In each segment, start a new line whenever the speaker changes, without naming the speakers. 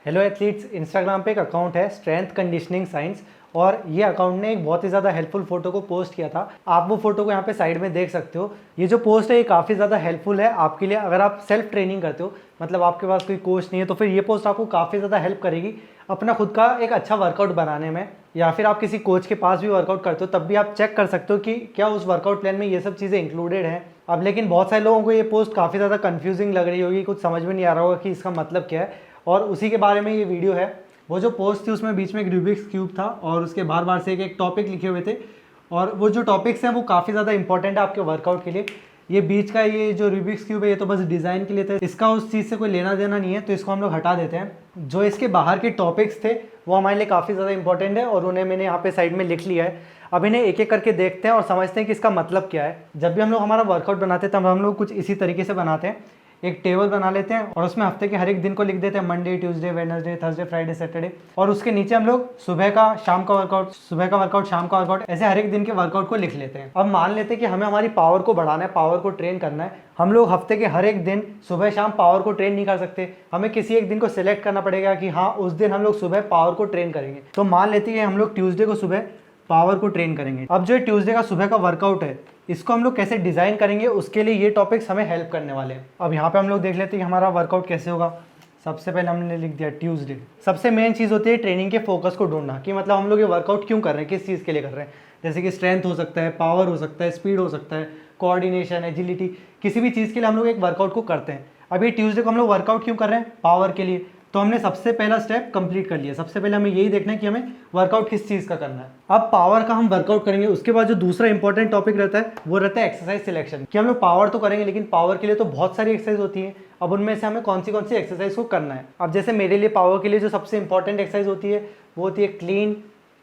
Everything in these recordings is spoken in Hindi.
हेलो एथलीट्स, इंस्टाग्राम पे एक अकाउंट है स्ट्रेंथ कंडीशनिंग साइंस और ये अकाउंट ने एक बहुत ही ज़्यादा हेल्पफुल फोटो को पोस्ट किया था। आप वो फोटो को यहाँ पे साइड में देख सकते हो। ये जो पोस्ट है ये काफ़ी ज़्यादा हेल्पफुल है आपके लिए। अगर आप सेल्फ ट्रेनिंग करते हो, मतलब आपके पास कोई कोच नहीं है, तो फिर ये पोस्ट आपको काफ़ी ज़्यादा हेल्प करेगी अपना खुद का एक अच्छा वर्कआउट बनाने में। या फिर आप किसी कोच के पास भी वर्कआउट करते हो तब भी आप चेक कर सकते हो कि क्या उस वर्कआउट प्लान में ये सब चीज़ें इंक्लूडेड हैं। अब लेकिन बहुत सारे लोगों को ये पोस्ट काफ़ी ज़्यादा कंफ्यूजिंग लग रही होगी, कुछ समझ में नहीं आ रहा होगा कि इसका मतलब क्या है, और उसी के बारे में ये वीडियो है। वो जो पोस्ट थी उसमें बीच में एक रूबिक्स क्यूब था और उसके बार बार से एक टॉपिक लिखे हुए थे, और वो जो टॉपिक्स हैं वो काफ़ी ज़्यादा इंपॉर्टेंट है आपके वर्कआउट के लिए। ये बीच का ये जो रूबिक्स क्यूब है ये तो बस डिज़ाइन के लिए था, इसका उस चीज़ से कोई लेना देना नहीं है, तो इसको हम लोग हटा देते हैं। जो इसके बाहर के टॉपिक्स थे वो हमारे लिए काफ़ी ज़्यादा इंपॉर्टेंट है और उन्हें मैंने यहाँ पे साइड में लिख लिया है। अब इन्हें एक एक करके देखते हैं और समझते हैं कि इसका मतलब क्या है। जब भी हम लोग हमारा वर्कआउट बनाते हैं तब हम लोग कुछ इसी तरीके से बनाते हैं। एक टेबल बना लेते हैं और उसमें हफ्ते के हर एक दिन को लिख देते हैं, Monday, Tuesday, Wednesday, Thursday, Friday, Saturday, और उसके नीचे हम लोग सुबह का शाम का वर्कआउट, सुबह का वर्कआउट, शाम का वर्कआउट, ऐसे हर एक दिन के वर्कआउट को लिख लेते हैं। अब मान लेते हैं कि हमें हमारी पावर को बढ़ाना है, पावर को ट्रेन करना है। हम लोग हफ्ते के हर एक दिन सुबह शाम पावर को ट्रेन नहीं कर सकते, हमें किसी एक दिन को सिलेक्ट करना पड़ेगा कि हाँ उस दिन हम लोग सुबह पावर को ट्रेन करेंगे। तो मान लेते हैं कि हम लोग ट्यूसडे को सुबह पावर को ट्रेन करेंगे। अब जो ट्यूसडे का सुबह का वर्कआउट है इसको हम लोग कैसे डिज़ाइन करेंगे, उसके लिए ये टॉपिक्स हमें हेल्प करने वाले हैं। अब यहाँ पे हम लोग देख लेते हैं कि हमारा वर्कआउट कैसे होगा। सबसे पहले हमने लिख दिया ट्यूसडे। सबसे मेन चीज़ होती है ट्रेनिंग के फोकस को ढूंढना, कि मतलब हम लोग ये वर्कआउट क्यों कर रहे हैं, किस चीज़ के लिए कर रहे हैं। जैसे कि स्ट्रेंथ हो सकता है, पावर हो सकता है, स्पीड हो सकता है, कोऑर्डिनेशन, एजिलिटी, किसी भी चीज़ के लिए हम लोग एक वर्कआउट को करते हैं। अब ये ट्यूसडे को हम लोग वर्कआउट क्यों कर रहे हैं, पावर के लिए। तो हमने सबसे पहला स्टेप कंप्लीट कर लिया। सबसे पहले हमें यही देखना है कि हमें वर्कआउट किस चीज़ का करना है। अब पावर का हम वर्कआउट करेंगे, उसके बाद जो दूसरा इंपॉर्टेंट टॉपिक रहता है वो रहता है एक्सरसाइज सिलेक्शन, कि हम लोग पावर तो करेंगे लेकिन पावर के लिए तो बहुत सारी एक्सरसाइज होती है। अब उनमें से हमें कौन सी एक्सरसाइज को करना है। अब जैसे मेरे लिए पावर के लिए जो सबसे इंपॉर्टेंट एक्सरसाइज होती है वो होती है क्लीन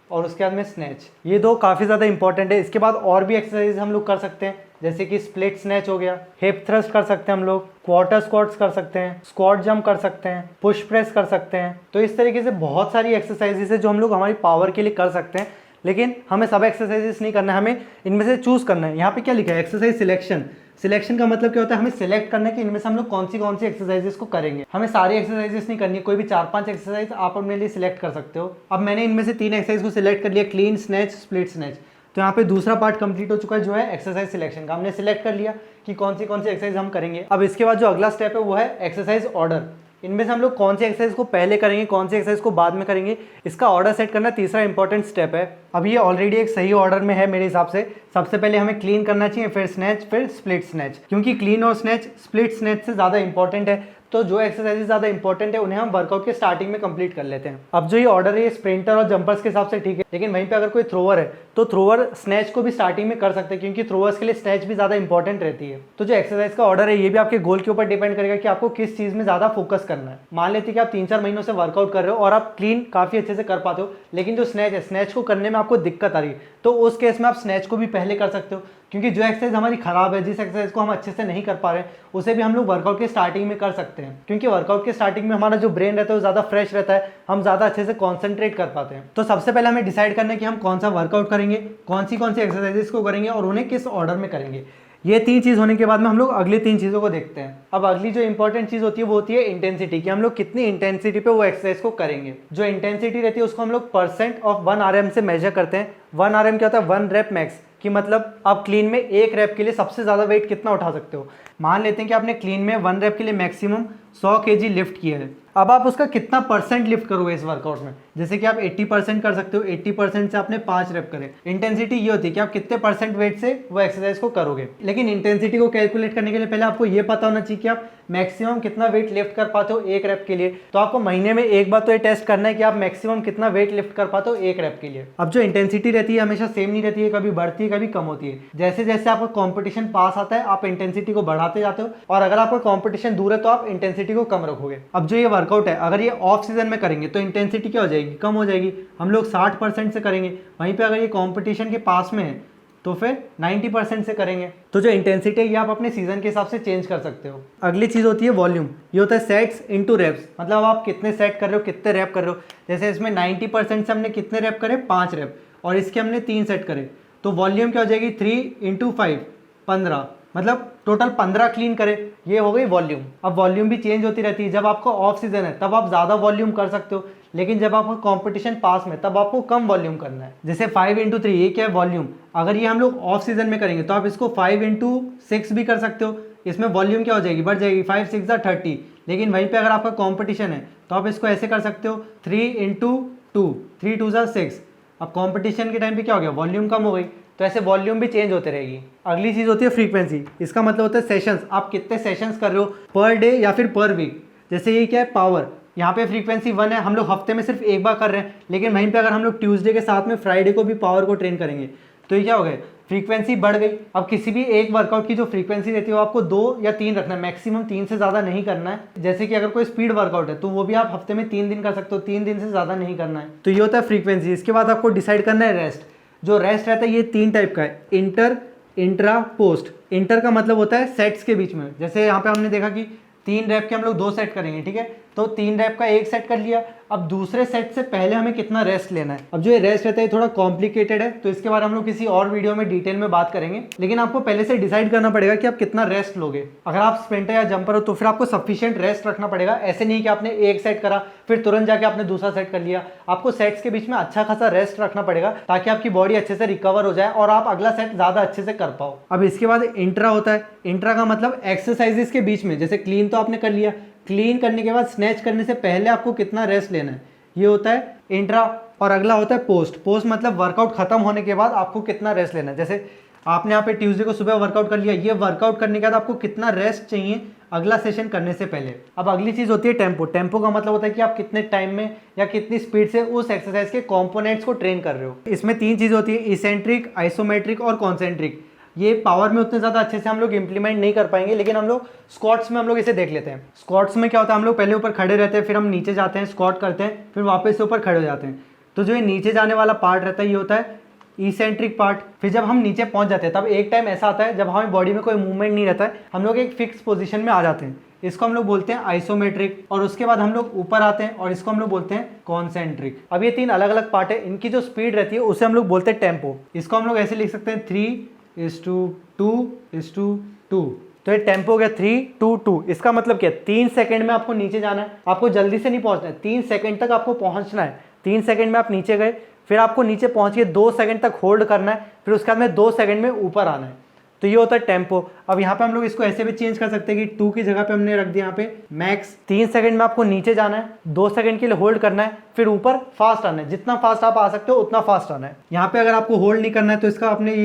और उसके बाद में स्नैच। ये दो काफ़ी ज़्यादा इंपॉर्टेंट है। इसके बाद और भी एक्सरसाइज हम लोग कर सकते हैं, जैसे कि स्प्लिट स्नैच हो गया, हिप थ्रस्ट कर सकते हैं हम लोग, क्वार्टर स्क्वाट्स कर सकते हैं, स्क्वाट जंप कर सकते हैं, पुश प्रेस कर सकते हैं। तो इस तरीके से बहुत सारी एक्सरसाइजेस है जो हम लोग हमारी पावर के लिए कर सकते हैं, लेकिन हमें सब एक्सरसाइजेस नहीं करना है, हमें इनमें से चूज़ करना है। यहाँ पे क्या लिखा है, एक्सरसाइज सिलेक्शन। सिलेक्शन का मतलब क्या होता है, हमें सिलेक्ट करना है कि इनमें से हम लोग कौन सी एक्सरसाइजेस को करेंगे। हमें सारी एक्सरसाइजेस नहीं करनी है, कोई भी 4-5 एक्सरसाइज आप अपने लिए सिलेक्ट कर सकते हो। अब मैंने इनमें से 3 एक्सरसाइज को सिलेक्ट कर लिया, क्लीन, स्नैच, स्प्लिट स्नैच। तो यहाँ पे दूसरा पार्ट कंप्लीट हो चुका है जो है एक्सरसाइज सिलेक्शन का। हमने सिलेक्ट कर लिया कि कौन सी एक्सरसाइज हम करेंगे। अब इसके बाद जो अगला स्टेप है वो है एक्सरसाइज ऑर्डर। इनमें से हम लोग कौन सी एक्सरसाइज को पहले करेंगे, कौन सी एक्सरसाइज को बाद में करेंगे, इसका ऑर्डर सेट करना तीसरा इंपॉर्टेंट स्टेप है। अब ये ऑलरेडी एक सही ऑर्डर में है मेरे हिसाब से। सबसे पहले हमें क्लीन करना चाहिए, फिर स्नैच, फिर स्प्लिट स्नैच, क्योंकि क्लीन और स्नैच स्प्लिट स्नैच से ज़्यादा इंपॉर्टेंट है। तो जो एक्सरसाइजेज ज़्यादा इंपॉर्टेंट है उन्हें हम वर्कआउट के स्टार्टिंग में कंप्लीट कर लेते हैं। अब जो ये ऑर्डर है ये स्प्रिंटर और जंपर्स के हिसाब से ठीक है, लेकिन वहीं पे अगर कोई थ्रोअर है तो थ्रोअर स्नैच को भी स्टार्टिंग में कर सकते हैं, क्योंकि थ्रोअर्स के लिए स्नैच भी ज़्यादा इंपॉर्टेंट रहती है। तो जो एक्सरसाइज का ऑर्डर है ये भी आपके गोल के ऊपर डिपेंड करेगा कि आपको किस चीज़ में ज़्यादा फोकस करना है। मान लेते हैं कि आप 3-4 महीनों से वर्कआउट कर रहे हो और आप क्लीन काफ़ी अच्छे से कर पाते हो, लेकिन जो स्नैच है, स्नैच को करने में आपको दिक्कत आ रही है, तो उस केस में आप स्नैच को भी पहले कर सकते हो। क्योंकि जो एक्सरसाइज हमारी खराब है, जिस एक्सरसाइज को हम अच्छे से नहीं कर पा रहे हैं, उसे भी हम लोग वर्कआउट के स्टार्टिंग में कर सकते हैं, क्योंकि वर्कआउट के स्टार्टिंग में हमारा जो ब्रेन रहता है वो ज़्यादा फ्रेश रहता है, हम ज़्यादा अच्छे से कॉन्सेंट्रेट कर पाते हैं। तो सबसे पहले हमें डिसाइड करना है कि हम कौन सा वर्कआउट करेंगे, कौन सी एक्सरसाइजेस को करेंगे और उन्हें किस ऑर्डर में करेंगे। ये 3 चीज़ होने के बाद में हम लोग अगली 3 चीज़ों को देखते हैं। अब अगली जो इंपॉर्टेंट चीज़ होती है वो होती है इंटेंसिटी, कि हम लोग कितनी इंटेंसिटी पे वो एक्सरसाइज को करेंगे। जो इंटेंसिटी रहती है उसको हम लोग % ऑफ 1 RM से मेजर करते हैं। 1 RM क्या होता है, 1 रेप मैक्स, कि मतलब आप क्लीन में 1 रेप के लिए सबसे ज़्यादा वेट कितना उठा सकते हो। मान लेते हैं कि आपने क्लीन में 1 रेप के लिए मैक्सिमम 100 kg लिफ्ट किया है। अब आप उसका कितना % लिफ्ट करोगे इस वर्कआउट में। जैसे कि आप 80% कर सकते हो, 80% से आपने 5 रेप करे। इंटेंसिटी ये होती है कि आप कितने % वेट से वो एक्सरसाइज को करोगे। लेकिन इंटेंसिटी को कैलकुलेट करने के लिए पहले आपको ये पता होना चाहिए कि आप मैक्सिमम कितना वेट लिफ्ट कर पाते हो 1 रेप के लिए। तो आपको महीने में एक बार तो ये टेस्ट करना है कि आप मैक्सिमम कितना वेट लिफ्ट कर पाते हो 1 रेप के लिए। अब जो इंटेंसिटी रहती है हमेशा सेम नहीं रहती है, कभी बढ़ती है कभी कम होती है। जैसे जैसे आपका कॉम्पिटिशन पास आता है आप इंटेंसिटी को बढ़ाते जाते हो, और अगर आपका कॉम्पिटिशन दूर है तो आप इंटेंसिटी को कम रखोगे। अब जो ये वर्कआउट है अगर ये ऑफ सीजन में करेंगे तो इंटेंसिटी क्या हो जाएगी, कम हो जाएगी। हम लोग 60% से करेंगे, वहीं पे अगर ये कंपटीशन के पास में है तो फिर 90% से करेंगे। तो जो इंटेंसिटी है ये आप अपने सीजन के हिसाब से चेंज कर सकते हो। अगली चीज़ होती है वॉल्यूम। ये होता है सेट्स इंटू रेप्स, मतलब आप कितने सेट कर रहे हो, कितने रैप कर रहे हो। जैसे इसमें 90% से हमने कितने रैप करे, 5 रैप, और इसके हमने 3 सेट करे, तो वॉल्यूम क्या हो जाएगी 3 × 5 15। मतलब टोटल 15 क्लीन करे, ये हो गई वॉल्यूम। अब वॉल्यूम भी चेंज होती रहती है, जब आपको ऑफ सीजन है तब आप ज़्यादा वॉल्यूम कर सकते हो, लेकिन जब आपको कंपटीशन पास में तब आपको कम वॉल्यूम करना है। जैसे 5x3 ये क्या है वॉल्यूम, अगर ये हम लोग ऑफ सीजन में करेंगे तो आप इसको 5x6 भी कर सकते हो, इसमें वॉल्यूम क्या हो जाएगी, बढ़ जाएगी, 5 6 30। लेकिन वहीं पे अगर आपका कंपटीशन है तो आप इसको ऐसे कर सकते हो 3x2, 3 2 6। अब कंपटीशन के टाइम पे क्या हो गया, वॉल्यूम कम हो गई, तो ऐसे वॉल्यूम भी चेंज होते रहेगी। अगली चीज़ होती है फ्रीक्वेंसी, इसका मतलब होता है सेशंस, आप कितने सेशंस कर रहे हो पर डे या फिर पर वीक। जैसे ये क्या है पावर, यहाँ पे फ्रीक्वेंसी 1 है, हम लोग हफ्ते में सिर्फ एक बार कर रहे हैं, लेकिन वहीं पे अगर हम लोग ट्यूसडे के साथ में फ्राइडे को भी पावर को ट्रेन करेंगे तो ये क्या हो गया, फ्रीक्वेंसी बढ़ गई। अब किसी भी एक वर्कआउट की जो फ्रीक्वेंसी रहती है वो आपको 2 या 3 रखना है, मैक्सिमम 3 से ज़्यादा नहीं करना है। जैसे कि अगर कोई स्पीड वर्कआउट है तो वो भी आप हफ्ते में 3 दिन कर सकते हो, 3 दिन से ज़्यादा नहीं करना है। तो ये होता है फ्रीक्वेंसी। इसके बाद आपको डिसाइड करना है रेस्ट। जो रेस्ट रहता है ये 3 टाइप का है, इंटर, इंट्रा, पोस्ट। इंटर का मतलब होता है सेट्स के बीच में, जैसे यहाँ पे हमने देखा कि 3 रैप के हम लोग 2 सेट करेंगे, ठीक है, तो 3 रैप का 1 सेट कर लिया। अब दूसरे सेट से पहले हमें कितना रेस्ट लेना है। अब जो ये रेस्ट रहता है थोड़ा कॉम्प्लिकेटेड है, तो इसके बारे में हम लोग किसी और वीडियो में डिटेल में बात करेंगे, लेकिन आपको पहले से डिसाइड करना पड़ेगा कि आप कितना रेस्ट लोगे। अगर आप स्प्रिंटर या जंपर हो तो फिर आपको सफिशिएंट रेस्ट रखना पड़ेगा। ऐसे नहीं कि आपने एक सेट करा फिर तुरंत जाके आपने दूसरा सेट कर लिया, आपको सेट्स के बीच में अच्छा खासा रेस्ट रखना पड़ेगा ताकि आपकी बॉडी अच्छे से रिकवर हो जाए और आप अगला सेट ज़्यादा अच्छे से कर पाओ। अब इसके बाद इंट्रा होता है। इंट्रा का मतलब एक्सरसाइजेस के बीच में, जैसे क्लीन तो आपने कर लिया, क्लीन करने के बाद स्नैच करने से पहले आपको कितना रेस्ट लेना है, ये होता है इंट्रा। और अगला होता है पोस्ट। पोस्ट मतलब वर्कआउट खत्म होने के बाद आपको कितना रेस्ट लेना है। जैसे आपने यहाँ पे ट्यूसडे को सुबह वर्कआउट कर लिया, ये वर्कआउट करने के बाद आपको कितना रेस्ट चाहिए अगला सेशन करने से पहले। अब अगली चीज़ होती है टेम्पो। टेम्पो का मतलब होता है कि आप कितने टाइम में या कितनी स्पीड से उस एक्सरसाइज के कॉम्पोनेंट्स को ट्रेन कर रहे हो। इसमें 3 चीज़ होती है, इसेंट्रिक, आइसोमेट्रिक और कॉन्सेंट्रिक। ये पावर में उतने ज़्यादा अच्छे से हम लोग इंप्लीमेंट नहीं कर पाएंगे, लेकिन हम लोग स्क्वाट्स में हम लोग इसे देख लेते हैं। स्क्वाट्स में क्या होता है, हम लोग पहले ऊपर खड़े रहते हैं, फिर हम नीचे जाते हैं, स्क्वाट करते हैं, फिर वापस से ऊपर खड़े हो जाते हैं। तो जो ये नीचे जाने वाला पार्ट रहता है ये होता है इसेंट्रिक पार्ट। फिर जब हम नीचे पहुंच जाते हैं तब एक टाइम ऐसा आता है जब हमारी बॉडी में कोई मूवमेंट नहीं रहता है, हम लोग एक फिक्स पोजीशन में आ जाते हैं, इसको हम लोग बोलते हैं आइसोमेट्रिक। और उसके बाद हम लोग ऊपर आते हैं और इसको हम लोग बोलते हैं कॉन्सेंट्रिक। अब ये 3 अलग अलग पार्ट है, इनकी जो स्पीड रहती है उसे हम लोग बोलते हैं टेम्पो। इसको हम लोग ऐसे लिख सकते हैं 3:2:2। तो ये टेम्पो हो गया 3:2:2। इसका मतलब क्या है, 3 सेकंड में आपको नीचे जाना है, आपको जल्दी से नहीं पहुंचना है, 3 सेकंड तक आपको पहुंचना है। 3 सेकंड में आप नीचे गए, फिर आपको नीचे पहुंच के 2 सेकंड तक होल्ड करना है, फिर उसके बाद में 2 सेकंड में ऊपर आना है। तो ये होता है टेम्पो। अब यहाँ पे हम लोग इसको ऐसे भी चेंज कर सकते हैं कि 2 की जगह पे हमने रख दिया यहाँ पे मैक्स। 3 सेकंड में आपको नीचे जाना है, 2 सेकंड के लिए होल्ड करना है, फिर ऊपर फास्ट आना है। जितना फास्ट आप आ सकते हो उतना फास्ट आना है। यहाँ पे अगर आपको होल्ड नहीं करना है तो इसका आपने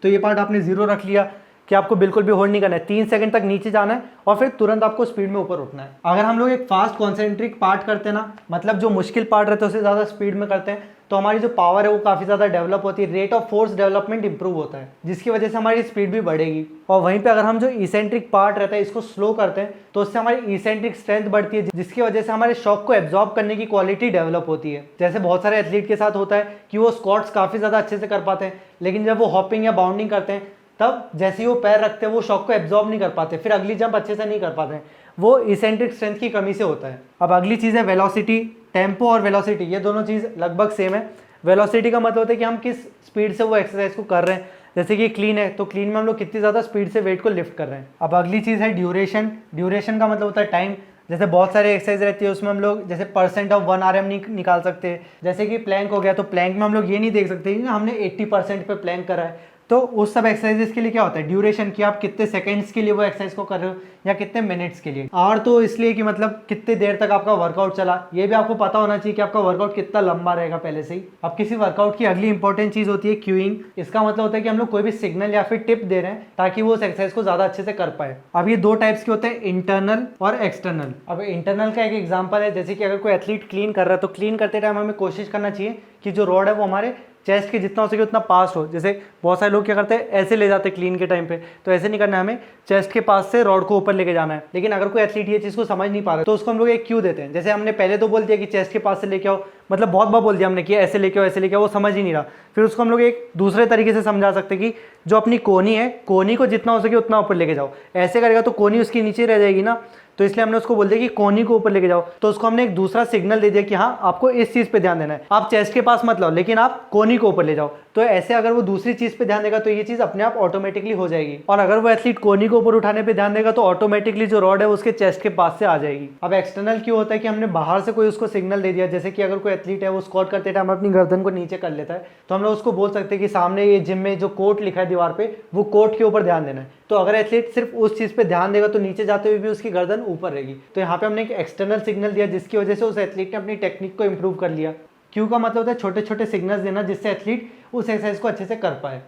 ये पार्ट आपने 0 रख लिया कि आपको बिल्कुल भी होल्ड नहीं करना है। 3 सेकंड तक नीचे जाना है और फिर तुरंत आपको स्पीड में ऊपर उठना है। अगर हम लोग एक फास्ट कॉन्सेंट्रिक पार्ट करते हैं ना, मतलब जो मुश्किल पार्ट रहता है उसे ज़्यादा स्पीड में करते हैं, तो हमारी जो पावर है वो काफ़ी ज़्यादा डेवलप होती है, rate of force development improve होता है, जिसकी वजह से हमारी स्पीड भी बढ़ेगी। और वहीं पे अगर हम जो इसेंट्रिक पार्ट रहता है इसको स्लो करते हैं तो उससे हमारी इसेंट्रिक स्ट्रेंथ बढ़ती है, जिसकी वजह से हमारे शॉक को एब्जॉर्ब करने की क्वालिटी डेवलप होती है। जैसे बहुत सारे एथलीट के साथ होता है कि वो स्क्वाट्स काफ़ी ज़्यादा अच्छे से कर पाते हैं, लेकिन जब वो हॉपिंग या बाउंडिंग करते हैं तब जैसे ही वो पैर रखते हैं वो शॉक को एब्जॉर्ब नहीं कर पाते, फिर अगली जंप अच्छे से नहीं कर पाते हैं, वो इसेंट्रिक स्ट्रेंथ की कमी से होता है। अब अगली चीज़ है वेलोसिटी। टेम्पो और वेलोसिटी ये दोनों चीज़ लगभग सेम है। वेलोसिटी का मतलब होता है कि हम किस स्पीड से वो एक्सरसाइज को कर रहे हैं। जैसे कि क्लीन है तो क्लीन में हम लोग कितनी ज़्यादा स्पीड से वेट को लिफ्ट कर रहे हैं। अब अगली चीज़ है ड्यूरेशन। ड्यूरेशन का मतलब होता है टाइम। जैसे बहुत सारे एक्सरसाइज रहती है उसमें हम लोग जैसे % ऑफ 1 RM नहीं निकाल सकते। जैसे कि प्लैंक हो गया तो प्लैंक में हम लोग ये नहीं देख सकते कि हमने 80% पे प्लैंक करा है। तो उस सब एक्सरसाइजेस के लिए क्या होता है ड्यूरेशन, कि आप कितने सेकंड्स के लिए वो एक्सरसाइज को कर रहे हो या कितने मिनट्स के लिए। और तो इसलिए कि मतलब कितने देर तक आपका वर्कआउट चला, ये भी आपको पता होना चाहिए कि आपका वर्कआउट कितना लंबा रहेगा पहले से ही। अब किसी वर्कआउट की अगली इंपॉर्टेंट चीज़ होती है क्यूइंग। इसका मतलब होता है कि हम लोग कोई भी सिग्नल या फिर टिप दे रहे हैं ताकि वो उस एक्सरसाइज को ज़्यादा अच्छे से कर पाए। अब ये 2 टाइप्स के होते हैं, इंटरनल और एक्सटर्नल। अब इंटरनल का एक एग्जाम्पल है, जैसे कि अगर कोई एथलीट क्लीन कर रहा है तो क्लीन करते टाइम हमें कोशिश करना चाहिए कि जो रॉड है वो हमारे चेस्ट के जितना हो सके उतना पास हो। जैसे बहुत सारे लोग क्या करते हैं ऐसे ले जाते हैं क्लीन के टाइम पे, तो ऐसे नहीं करना है, हमें चेस्ट के पास से रॉड को ऊपर लेके जाना है। लेकिन अगर कोई एथलीट ये चीज़ को समझ नहीं पा रहा तो उसको हम लोग एक क्यू देते हैं। जैसे हमने पहले तो बोल दिया कि चेस्ट के पास से लेके आओ, मतलब बहुत बार बोल दिया हमने कि ऐसे लेके आओ ऐसे लेके आओ, वो समझ ही नहीं रहा। फिर उसको हम लोग एक दूसरे तरीके से समझा सकते हैं कि जो अपनी कोनी है, कोनी को जितना हो सके उतना ऊपर लेके जाओ। ऐसे करेगा तो कोनी उसकी नीचे रह जाएगी ना, तो इसलिए हमने उसको बोल दिया कि कोनी को ऊपर लेके जाओ। तो उसको हमने एक दूसरा सिग्नल दे दिया कि हाँ आपको इस चीज़ पे ध्यान देना है, आप चेस्ट के पास मत लाओ लेकिन आप कोनी को ऊपर ले जाओ। तो तो ऐसे अगर वो दूसरी चीज पे ध्यान देगा तो ये चीज अपने आप ऑटोमेटिकली हो जाएगी। और अगर वो एथलीट कोहनी को ऊपर उठाने पे ध्यान देगा तो ऑटोमेटिकली जो रॉड है उसके चेस्ट के पास से आ जाएगी। अब एक्सटर्नल क्यों होता है कि हमने बाहर से कोई उसको सिग्नल दे दिया, जैसे कि अगर कोई एथलीट है वो स्क्वाट करते टाइम अपनी गर्दन को नीचे कर लेता है तो हम लोग उसको बोल सकते हैं कि सामने ये जिम में जो कोट लिखा है दीवार पे वो कोट के ऊपर ध्यान देना है। तो अगर एथलीट सिर्फ उस चीज पे ध्यान देगा तो नीचे जाते हुए भी उसकी गर्दन ऊपर रहेगी। तो यहाँ पे हमने एक एक्सटर्नल सिग्नल दिया जिसकी वजह से उस एथलीट ने अपनी टेक्निक को इंप्रूव कर लिया। क्यू का मतलब होता है छोटे छोटे सिग्नल्स देना जिससे एथलीट उस एक्सरसाइज को अच्छे से कर पाए।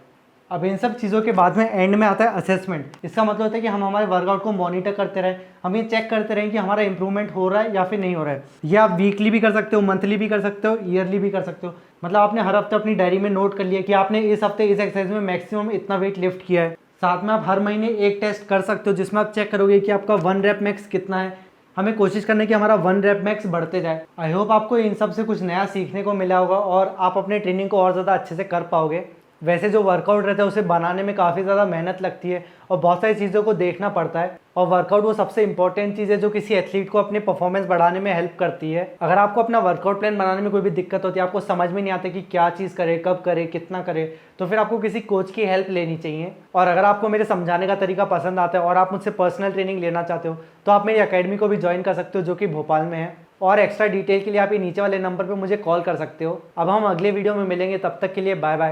अब इन सब चीज़ों के बाद में एंड में आता है असेसमेंट। इसका मतलब होता है कि हम हमारे वर्कआउट को मॉनिटर करते रहें, हम ये चेक करते रहें कि हमारा इंप्रूवमेंट हो रहा है या फिर नहीं हो रहा है। ये आप वीकली भी कर सकते हो, मंथली भी कर सकते हो, ईयरली भी कर सकते हो। मतलब आपने हर हफ्ते अपनी डायरी में नोट कर लिया कि आपने इस हफ्ते इस एक्सरसाइज में मैक्सिमम इतना वेट लिफ्ट किया है। साथ में आप हर महीने एक टेस्ट कर सकते हो जिसमें आप चेक करोगे कि आपका 1 रेप मैक्स कितना है। हमें कोशिश करनी है कि हमारा 1 रेप मैक्स बढ़ते जाए। आई होप आपको इन सब से कुछ नया सीखने को मिला होगा और आप अपने ट्रेनिंग को और ज़्यादा अच्छे से कर पाओगे। वैसे जो वर्कआउट रहता है उसे बनाने में काफ़ी ज़्यादा मेहनत लगती है और बहुत सारी चीज़ों को देखना पड़ता है। और वर्कआउट वो सबसे इंपॉर्टेंट चीज़ है जो किसी एथलीट को अपने परफॉर्मेंस बढ़ाने में हेल्प करती है। अगर आपको अपना वर्कआउट प्लान बनाने में कोई भी दिक्कत होती है, आपको समझ में नहीं आता कि क्या चीज़ करे, कब करे, कितना करे, तो फिर आपको किसी कोच की हेल्प लेनी चाहिए। और अगर आपको मेरे समझाने का तरीका पसंद आता है और आप मुझसे पर्सनल ट्रेनिंग लेना चाहते हो तो आप मेरी अकेडमी को भी ज्वाइन कर सकते हो जो कि भोपाल में है। और एक्स्ट्रा डिटेल के लिए आप ये नीचे वाले नंबर पर मुझे कॉल कर सकते हो। अब हम अगले वीडियो में मिलेंगे, तब तक के लिए बाय बाय।